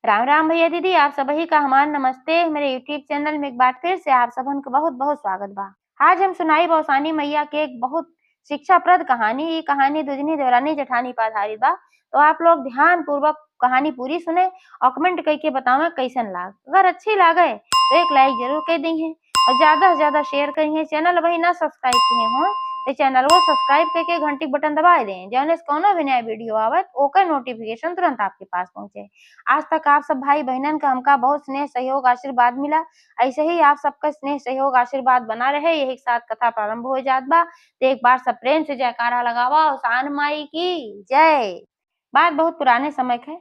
राम राम भैया दीदी, आप सबही का हमार नमस्ते। मेरे यूट्यूब चैनल में एक बार फिर से आप सबन का बहुत बहुत स्वागत बा। आज हम सुनाई बौसानी मैया के एक बहुत शिक्षाप्रद कहानी। ये कहानी दुजनी देवरानी जेठानी पर आधारित बा। तो आप लोग ध्यान पूर्वक कहानी पूरी सुने और कमेंट करके बतावे कैसन लाग। अगर अच्छी लागे तो एक लाइक जरूर कर दी है और ज्यादा से ज्यादा शेयर करिए। चैनल वही ना सब्सक्राइब किए हो तो चैनल को सब्सक्राइब करके घंटी बटन दबा दें, जौन कोनो भी नया वीडियो आवत ओकर नोटिफिकेशन तुरंत आपके पास पहुंचे। आज तक आप सब भाई बहनन का हमका बहुत स्नेह सहयोग आशीर्वाद मिला। ऐसे ही आप सबका स्नेह सहयोग आशीर्वाद बना रहे। यही साथ कथा प्रारंभ हो जात बा। तो एक बार सब प्रेम से जयकारा लगावा और सान माई की जय। बात बहुत पुराने समय के।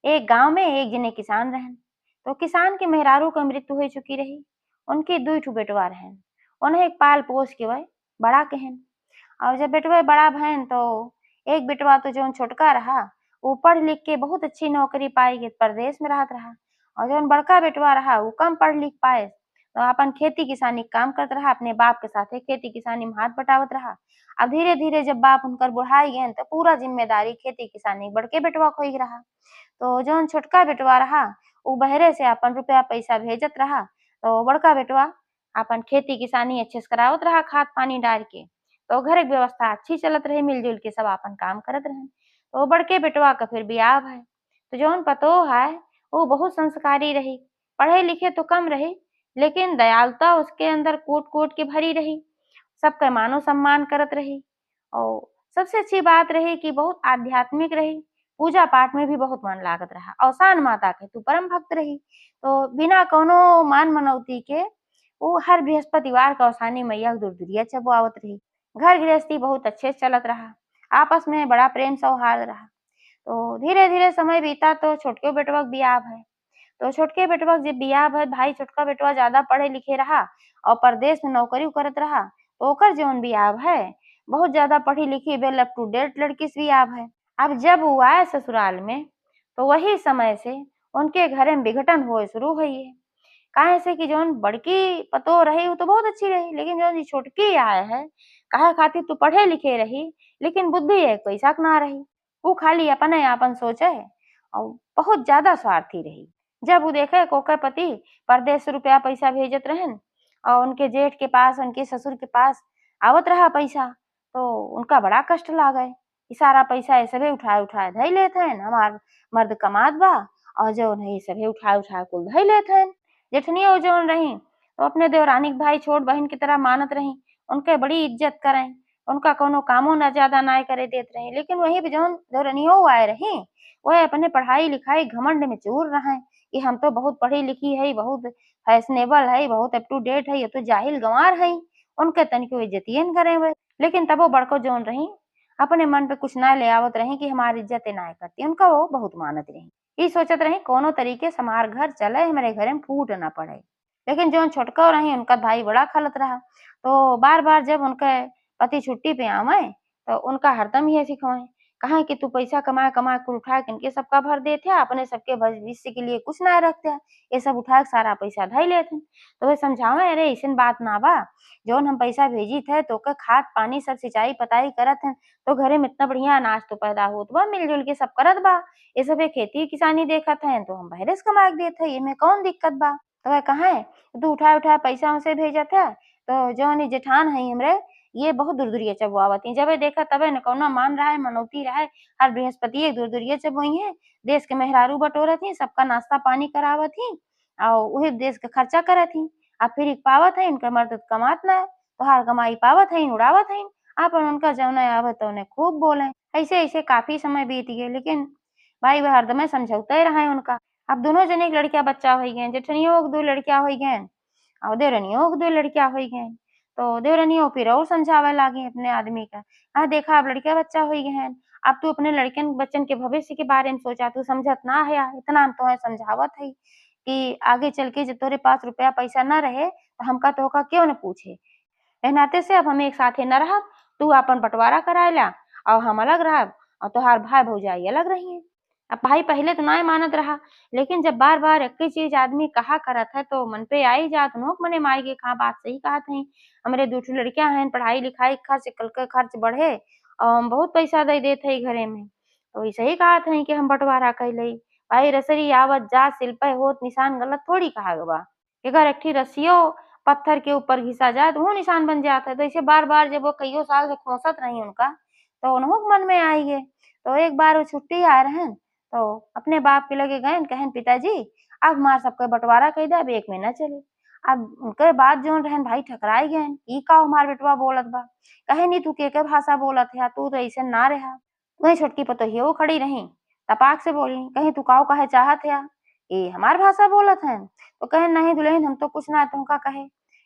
एक गांव में एक जने किसान रहन। तो किसान के मेहरारू का मृत्यु हो चुकी रही। उनके दो ठो बेटवा रहन। उन्हें एक पाल पोस के वह बड़ा कहन। और जब बेटवा बड़ा भैन तो एक बेटवा तो जो छोटका रहा वो पढ़ लिख के बहुत अच्छी नौकरी पाई के परदेश में रहत रहा। और जो बड़का बेटवा रहा वो कम पढ़ लिख पाए तो अपन खेती किसानी काम करत रहा। अपने बाप के साथ खेती किसानी में हाथ बटावत रहा। अब धीरे धीरे जब बाप उनकर बुढ़ाई गए तो पूरा जिम्मेदारी खेती किसानी बड़के बेटवा को ही रहा। तो जो छोटका बेटवा रहा वो बहरे से अपन रुपया पैसा भेजत रहा। तो बड़का बेटवा अपन खेती किसानी अच्छे से करावत रहा, खाद पानी डाल के। तो घर की व्यवस्था अच्छी चलत रही, मिलजुल के सब अपन काम करत रहे। तो बड़के बेटवा का फिर बियाह है। तो जौन पतोह है वो बहुत संस्कारी रही। पढ़े लिखे तो कम रही लेकिन दयालुता उसके अंदर कूट कूट के भरी रही। सबका मानो सम्मान करत रही। और सबसे अच्छी बात रही कि बहुत आध्यात्मिक रही। पूजा पाठ में भी बहुत मन लागत रहा। अवसान माता के तू परम भक्त रही। तो बिना कोनो मान मनौती के वो हर बृहस्पतिवार का अवसानी मैया के दूरदुरिया चबुआवत रही। घर गृहस्थी बहुत अच्छे से चलत रहा। आपस में बड़ा प्रेम सौहार्द रहा। तो धीरे धीरे समय बीता तो छोटके बेटवा के बियाह भय। तो छोटके बेटवा के जब बियाह भय, भाई छोटका बेटवा ज्यादा पढ़े लिखे रहा और परदेश में नौकरी करत रहा। तो ओकर जौन बियाह भय बहुत ज्यादा पढ़ी लिखी वेल अप टू डेट लड़की से बियाह भय। अब जब वो आए ससुराल में तो वही समय से उनके घरे में विघटन हुए शुरू हुई है। काहे से कि जौन बड़की पतोह रही वो तो बहुत अच्छी रही लेकिन जौन छोटकी आए है काहे खातिर तू पढ़े लिखे रही लेकिन बुद्धि एक पैसा के ना रही। वो खाली अपने आपन सोचे और बहुत ज्यादा स्वार्थी रही। जब वो देखे कि ओकर पति परदेश से रुपया पैसा भेजत रहन और उनके जेठ के पास उनके ससुर के पास आवत रहा पैसा तो उनका बड़ा कष्ट लागे। ई सारा पैसा ये सभे उठाए उठाए धई लेत हन। हमार मर्द कमात बा और जौन है ये सभे उठाए उठाए कुल धई लेत हन। जेठनिया जौन रही तो अपने देवरानी के भाई छोट बहन की तरह मानत रही। उनके बड़ी इज्जत करें। उनका कोनो कामो न ज्यादा नाय करे देत रही। लेकिन वही भी जौन देवरानियो आए रही वह अपने पढ़ाई लिखाई घमंड में चूर रहे कि हम तो बहुत पढ़ी लिखी है, बहुत फैशनेबल है, बहुत अप टू डेट है, ये तो जाहिल गंवार है। उनके तनिको इज्जतिये न करे हुए। लेकिन तबो बड़को जौन रही अपने मन पे कुछ ना ले आवत रही कि हमारी इज्जत नाय करती। उनका वो बहुत मानत रही। ई सोचत रही कोनो तरीके से हमार घर चले, हमारे घरे में फूट ना पड़े। लेकिन जौन छोटका रही उनका भाई बड़ा खलत रहा। तो बार बार जब उनके पति छुट्टी पे आवे तो उनका हरदम ये सिखवाए कहा कि तू पैसा कमा कमा कुल उठा के इनके सबका भर देते अपने सबके भविष्य के लिए कुछ ना रखते। ये सब उठा के सारा पैसा धई लेते। तो वे समझावे अरे ऐसन बात ना बा। जौन हम पैसा भेजी थे तो ओकर खाद पानी सब सिंचाई पताई करत हैं तो घरे में इतना बढ़िया अनाज तो पैदा होत बा, मिलजुल के सब करत बा। ये सब खेती किसानी देखत हैं तो हम बहरे से कमा के देत है, इमे कौन दिक्कत बा। तो वह कहा तू उठाए उठाए पैसा हमसे भेजत है। तो जौन ई जेठान है हमरे ये बहुत दूर-दूरिया चबुआवत ही। जबे देखा तबे न कौनो मान रहा है मनौती रहा है। हर बृहस्पतिये दूर-दूरिया चबुई हैं। देश के मेहरारू बटोरत ही, सबका नाश्ता पानी करावत ही और वही देश का खर्चा करत ही। अब फिर पावत है इनका मर्द कमात ना है। तोहार कमाई पावत है उड़ावत है। आपन उनका जौने आवत तौने खूब बोले। ऐसे ऐसे काफी समय बीत गए लेकिन भाई वह हरदमे समझौते रहे उनका। अब दोनों जने के लड़किया बच्चा हो गए। जेठनियों के दो लड़किया हो गए और देवरानियों के दो लड़किया हो गए। तो देवरानियों फिर और समझावे लागी अपने आदमी का। हाँ देखा अब लड़किया बच्चा हो गए हैं। अब तू अपने लड़कन बच्चन के भविष्य के बारे में सोचा। तू समझत ना है यार, इतना हम तो समझावत है कि आगे चल के जब तोरे पास रुपया पैसा ना रहे तो हमका तोहका क्यों न पूछे। ए नाते से अब हम एक साथे न रहब। तू अपन बंटवारा कराए ला और हम अलग रहब और तोहार भाई भौजाई अलग रहिए। अब भाई पहले तो नाय मानत रहा लेकिन जब बार बार एक ही चीज आदमी कहा करत है तो मन पे आई जात नोक मने माई के कहा बात सही कहत है। हमरे दू ठो लड़कियां हैं, पढ़ाई लिखाई खर्च कल के खर्च बढ़े और हम बहुत पैसा दे देत है घरे में। तो ऐसे ही कहत है कि हम बंटवारा कर लई। भाई रसरी आवत जात सिलपै होत निशान गलत थोड़ी कहा बा। अगर एक रस्सियों पत्थर के ऊपर घिसा जाए तो वो निशान बन जाता है। तो इसे बार बार जब वो कईयों साल से खोसत रही उनका, तो उन्हों के मन में आई गे। तो एक बार वो छुट्टी आए रहन, तो अपने बाप के लगे गए कहन पिताजी अब हमार सबके बंटवारा कई दे, अब एक महीना चले। अब उनके बाद जो रहन भाई ठकराई गए, ई का हमार बेटवा बोलत बा। कहे नी तू के भाषा बोलत है, तू तो ऐसे ना रहा। वही छोटकी पतोहियो खड़ी रही, तपाक से बोली, कहीं तू काऊ कहे चाहत है? ये हमार भाषा बोलत है। तो कहे नहीं दुल्हन हम तो कुछ ना तुमका कहे,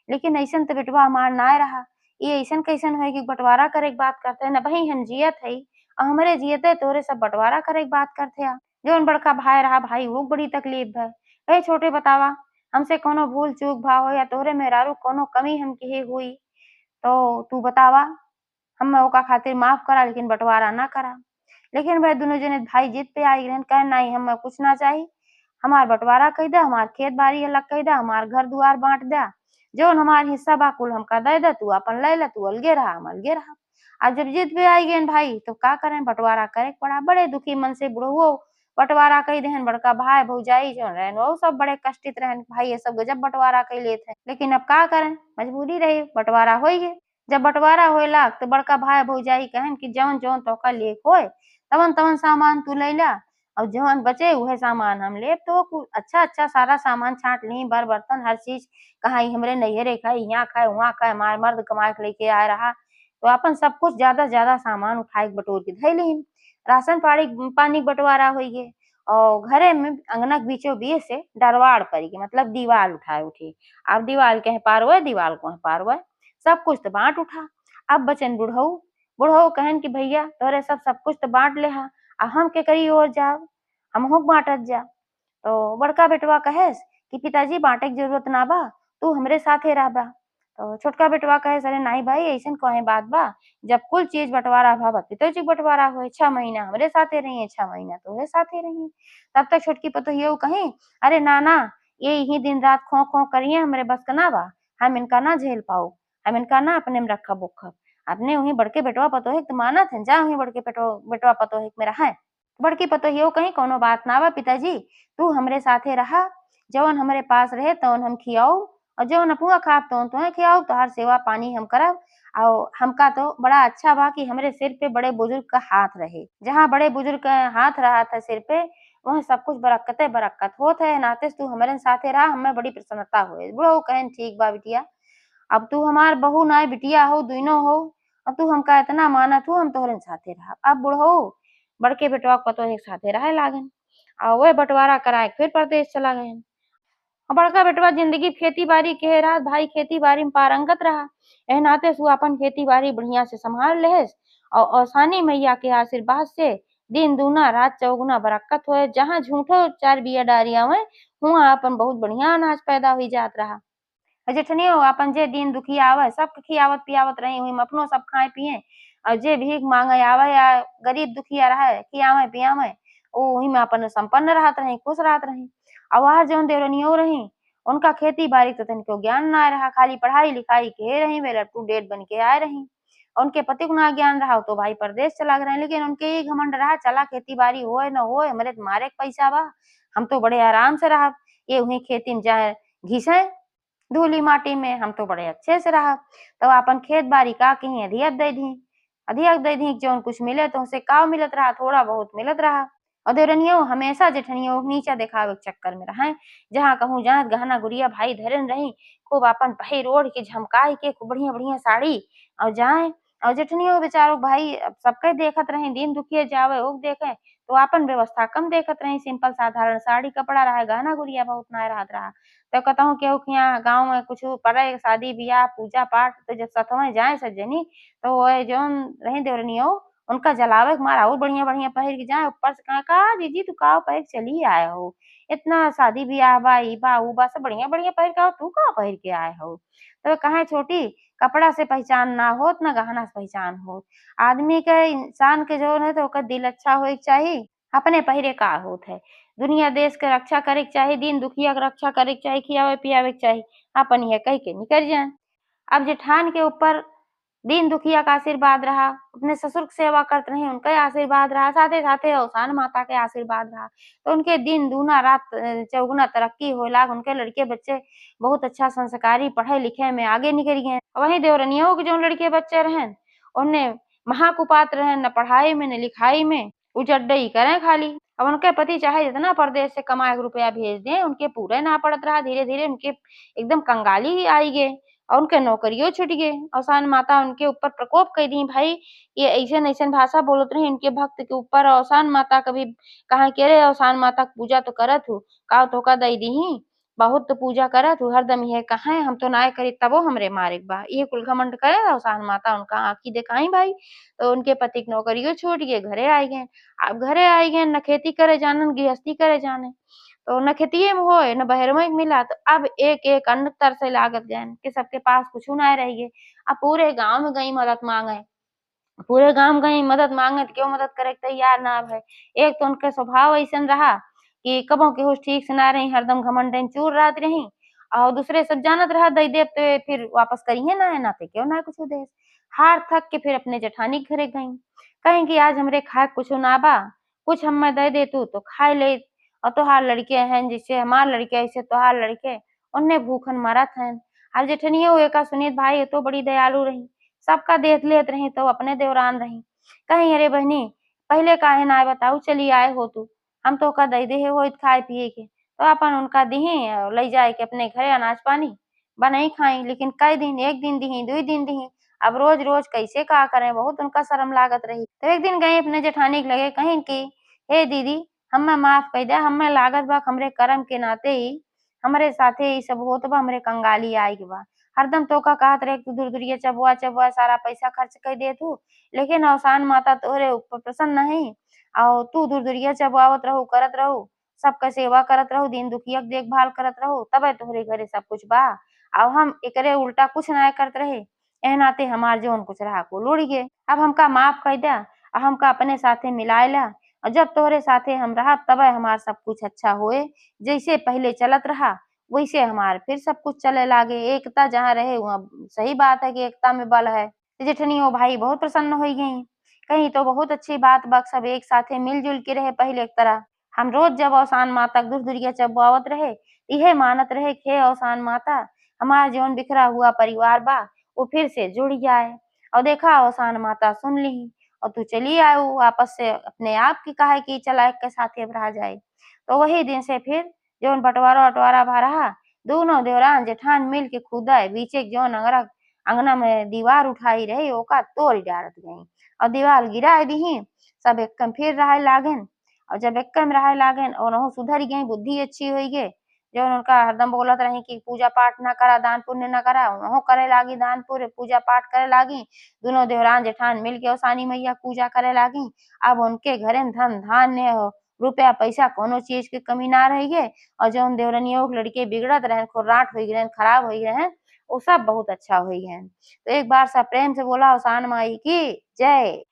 लेकिन ऐसन तो बेटवा हमार ना रहा। ये ऐसन कैसन है कि बंटवारा करे के बात करते है, न भाई हम जियत है और हमरे जियते तोरे सब बंटवारा करे के बात करते है। जौन बड़का भाई रहा भाई वो बड़ी तकलीफ है। ए छोटे बतावा, हमसे कोनो भूल चूक भाव हो या तोहरे मेहरारू कोनो कमी हमके हे हुई तो तू बतावा, हम ओका खातिर माफ करा लेकिन बंटवारा ना करा। लेकिन वह दोनों जने भाई जिद पे आई रहन, कहे नहीं हमें कुछ ना चाहिए, हमार बंटवारा कई दे, हमार खेत बाड़ी अलग कई दे, हमार घर दुआर बांट दे, जौन हमार हिस्सा बा कुल हमका दे दे, तू अपन ले ले, तू अलगे रहा हम अलगे रहा। अब जब जिद पे आई गए भाई तो का करें, बंटवारा करे के पड़ा। बड़े दुखी मन से बुढ़ऊ बंटवारा कई देहन, बड़का भाई भौजाई जो रहन वो सब बड़े कष्टित रहन, भाई ये सब गजब बंटवारा कई लेत है। लेकिन अब का करें, मजबूरी रही, बंटवारा होई गे। जब बंटवारा होए लाग तो बड़का भाई भौजाई कहन कि जौन जौन तोहका लेक होए तवन तवन सामान तू लैला और जौन बचे उहे सामान हम लेब। तो अच्छा अच्छा सारा सामान छांट ली, बर बर्तन हर चीज, कहा हमरे नैहरे खाए, यहाँ खाए, वहाँ खाए, हमार मर्द कमा के लेके आए रहा, तो अपन सब कुछ ज्यादा से ज्यादा सामान उठाए के बटोर के धइ लीन। राशन पानी बंटवारा होई गे और घरे में अंगना के बीचों बीच से डरवाड़ पड़ी के मतलब दीवार उठाए उठी। अब दीवार कहे पार हुए, दीवार कहे पार हुए, सब कुछ तो बांट उठा। अब बचन बुढ़ऊ, बुढ़ऊ कहन कि भैया तोरे सब कुछ तो बांट ले हा, आ हम के करी और जाओ, हमहू बांटत जा। तो बड़का बेटवा कहेस कि पिताजी बांटे के जरूरत ना बा, तू हमरे साथे रहबा। तो छोटका बेटवा कहेस अरे नहीं भाई ऐसन कहे बात बा, जब कुल चीज बंटवारा भा पिताजी बंटवारा हुए, 6 महीना हमरे साथे रही, 6 महीना तोहरे साथे रही। तब तक छोटकी पतोहियो कही अरे ना ना, ये यही दिन रात खो खो करिए हमरे बस का ना बा, हम इनका ना झेल पाओ, हम इनका ना अपने में रखब उखब। अपने वही बड़के बेटवा पतोहिक तो मानत है, जा वही बड़के बेटवा पतोहिक में रहा। बड़की पतोहियो कहीं कोनो बात ना बा पिताजी, तू हमरे साथे रहा, जवन हमरे पास रहे तवन हम खियाऊ और जवन अपुआ खाब तवन तुहे खियाऊ, तोहार सेवा पानी हम करब। और हमका तो बड़ा अच्छा बा कि हमरे सिर पे बड़े बुजुर्ग का हाथ रहे, जहाँ बड़े बुजुर्ग का हाथ रहा था सिर पे, वहाँ सब कुछ बरक्कते बरक्कत होत है। नाते तू हमरे साथे रहा, हमें बड़ी प्रसन्नता हुए। बुढ़ऊ कहन ठीक बा बिटिया, अब तू हमार बहू नाय बिटिया हो, दुइनो हो, अब तू हमका इतना मानत हो, हम तोहरे साथे रहा। अब बुढ़ऊ बड़के बेटवा पतोहे के साथे रहे लागन और वह बंटवारा कराए फिर परदेश चला गए। और बड़का बेटवा जिंदगी खेती बाड़ी के रहा, भाई खेती बाड़ी में पारंगत रहा, एह नाते सु अपन खेती बाड़ी बढ़िया से संभाल लेहस और औसानी मैया के आशीर्वाद से दिन दूना रात चौगुना बरक्कत होए। जहाँ झूठो चार बिया डारिया हुए, हुआ अपन बहुत बढ़िया अनाज पैदा हुई जात रहा। जेठनियो अपन जे दिन दुखिया आवे सबके खियावत पियावत रही, वही में अपनो सब खाए पिए और जे भीख मांगे आवे या गरीब दुखिया रहे खियावे पियावे, वही में अपन संपन्न रहत रही, खुश रहत रही। और वहां जौन देवरनियो रही उनका खेती बाड़ी तो तनिको ज्ञान ना रहा, खाली पढ़ाई लिखाई के रही, वे लट्टू डेट बन के आए रही। उनके पति को ना ज्ञान रहा तो भाई परदेश चला गए, लेकिन उनके ये घमंड रहा चला खेती बाड़ी होए न होए हमरे तो मारे के पैसा बा, हम तो बड़े आराम से रहा, ये वही खेती में जाए घिसे धूली माटी में, हम तो बड़े अच्छे से रहा। तो अपन खेत बाड़ी का कहीं अधियक दे दी जौन कुछ मिले तो उसे का मिलत रहा, थोड़ा बहुत मिलत रहा। और देवरनियो हमेशा जेठनियो नीचा दिखावे के चक्कर में रहे, जहाँ कहूँ जहाँ गहना गुड़िया भाई धरन रही, खूब अपन पहिर ओढ़ के झमकाई के खूब बढ़िया बढ़िया साड़ी और जाए। और जेठनियो बेचारो भाई अब सबके देखत रही, दिन दुखिए जावे उ देखे तो अपन व्यवस्था कम देखत रही, सिंपल साधारण साड़ी कपड़ा रहा, गहना गुड़िया बहुत नाय रहत रहा। तो कहूँ केहू के यहाँ गाँव में कुछ पड़े शादी बियाह पूजा पाठ तो जब सतवें जाए सज्जनी, तो वो जौन रही देवरनियो उनका जलावे के मारा और बढ़िया बढ़िया पहिर के जाए, ऊपर से कहे का जीजी तू का पहिर के चली आए हो, इतना शादी बियाह बा ई बा ऊ बा सब बढ़िया बढ़िया पहिर के आओ, तू का पहिर के आए हो। तो कहे छोटी कपड़ा से पहचान ना होत ना गहना से पहचान होत, आदमी के इंसान के जो है तो ओकर दिल अच्छा होए के चाहिए, अपने पहिरे का होत है। दुनिया देश के रक्षा करे के चाही, दीन दुखिया के रक्षा करे के चाही, खियावे पियावे के चाही, अपन ये कह के निकल जाए। अब जेठान के ऊपर दीन दुखिया का आशीर्वाद रहा, अपने ससुर की सेवा करते रहे, उनका आशीर्वाद रहा, साथे-साथे अवसान माता के आशीर्वाद रहा। तो उनके दिन दूना रात चौगुना तरक्की हो लाग, उनके लड़के बच्चे बहुत अच्छा संस्कारी पढ़े-लिखे में आगे निकल गए। वहीं देवरनियाओं के जौन लड़के बच्चे रहें, उन्हें महाकुपात्र रहें, न पढ़ाई में न लिखाई में, उजड्डई करें खाली। अब उनके पति चाहे जितना परदेस से कमा के रुपया भेज दें, उनके पूरे ना पड़त रहा। धीरे-धीरे उनके एकदम कंगाली ही आई गे और उनके नौकरियों छूट गए। अवसान माता उनके ऊपर प्रकोप कई दी भाई, ये अइसन-अइसन भाषा बोलत रही इनके भक्त के ऊपर। अवसान माता कभी कहा कि अरे अवसान माता क पूजा तो करत हूँ, का तोहका दई दिही, बहुत तो पूजा करत हूँ, हरदम इहे कहें हम तो नाय करी तबो हमरे मारेक बा। ये कुल घमंड करे अवसान माता उनका आँखी देखाई भाई। तो उनके पति के नौकरियों छूट गए, घरे आई गए। अब घरे आई गए, न खेती करे जानन, गृहस्थी करे जाने। तो न खेतिये में होए, न बहरवे के मिला। तो अब एक-एक अन्न तरसे लागत गएन कि सबके पास कुछु नाय रहि गे। अब पूरे गाँव में गई मदद माँगे। पूरे गाँव गई मदद माँगे तो केहू मदद करे के तैयार ना भय। एक तो उनके स्वभाव अइसन रहा कि कबो केहू ठीक से ना रही, हरदम घमंडेन चूर रहत रहीं और दूसरे सब जानत रहा दई देब ते फिर वापस करिहे नाय, नाते केहू नाय कुछु देस। हार थक के फिर अपने जेठानी के घरे गईं। कहीं कि आज हमरे खाए के कुछु ना बा, कुछ हम्मे दे देतू तो खाए लेइत और तोहार लड़के हैं जैसे हमार लड़के अइसे तोहार लड़के, ओन्ने भूखन मरत हइन। अब जेठनियो एका सुनीत भाई ये तो बड़ी दयालु रहीं। सबका देख लेत रहीं तो अपने देवरान रहीं। कहीं अरे बहिनी पहिले काहे नाय बताऊ चली आए हो तू, हम तोहका दई देहे होइत खाए पिए के। तो अपन उनका दिही और लई जाए के अपने घरे अनाज पानी बनई खाई। लेकिन कई दिन 1 दिन दिही, 2 दिन दिही, अब रोज-रोज कैसे का करें, बहुत उनका शरम लागत रही। तो एक दिन गई अपने जेठानी के लगे कहीं कि हे दीदी हमें माफ कई दे, हमें लागत बा हमरे कर्म के नाते ही हमरे साथे ई सब होत बा, हमरे कंगाली आए के बा। हरदम तोहका कहत रहे कि तू दूर-दूरिया चबुआ-चबुआ सारा पैसा खर्च कई देत हू, लेकिन अवसान माता तोहरे ऊपर प्रसन्न हईं और तू दूर-दूरिया चबुआवत रहू, करत रहू, सबका सेवा करत रहू, दीन दुखिया के देखभाल करत रहू, तबे तोहरे घरे सब कुछ बा। अब हम एकरे उल्टा कुछ नाय करत रहे, एह नाते हमार जौन कुछ रहा कुल उड़ गे। अब हमका माफ कई दा और हमका अपने साथे मिलाए ला और जब तोहरे साथे हम रहब तबे हमार सब कुछ अच्छा होए। जइसे पहिले चलत रहा वैसे हमार फिर सब कुछ चले लागे। एकता जहाँ रहे वहाँ सही बात है कि एकता में बल है। जेठनियो भाई बहुत प्रसन्न होई गईं। कहीं तो बहुत अच्छी बात बा सब एक साथे मिल-जुल के रहे पहिले की तरह। हम रोज जब अवसान माता के दूर-दूरिया चबुआवत रहे, इहे मानत रहे कि हे अवसान माता हमारा जौन बिखरा हुआ परिवार बा वो फिर से जुड़ जाए। और देखा अवसान माता सुन लीं और तू चली आऊ वापस से अपने आप की काहे कि चला एक के साथे अब रहा जाए। तो वही दिन से फिर जौन बँटवारा-वटवारा भा रहा, दूनो देवरान जेठान मिल के खुदे बीचे के जौन अंगना में दीवार उठाई रही ओका तोड़ डारत गईं और दीवार गिराए दिहीं। सब एक्कन फिर रहे लागेन और जब एक्के में रहे लागेन ओनहु सुधर गईं, बुद्धि अच्छी होई गे। जौन उनका हरदम बोलत रहीं कि पूजा-पाठ ना करा, दान-पुण्य ना करा, ओनहु करे लागी दान-पुण्य, पूजा-पाठ करे लागी। दूनो देवरान जेठान मिल के ओसानी मैया के पूजा करे लागी। अब उनके घरे में धन-धान्य रुपया पैसा कौनो चीज के कमी ना रही गे और जौन देवरनियों के लड़के बिगड़त रहेन, खुर्राट होई गए खराब होई रहें, वो सब बहुत अच्छा होई हैं। तो एक बार सब प्रेम से बोला अवसान माई की जय।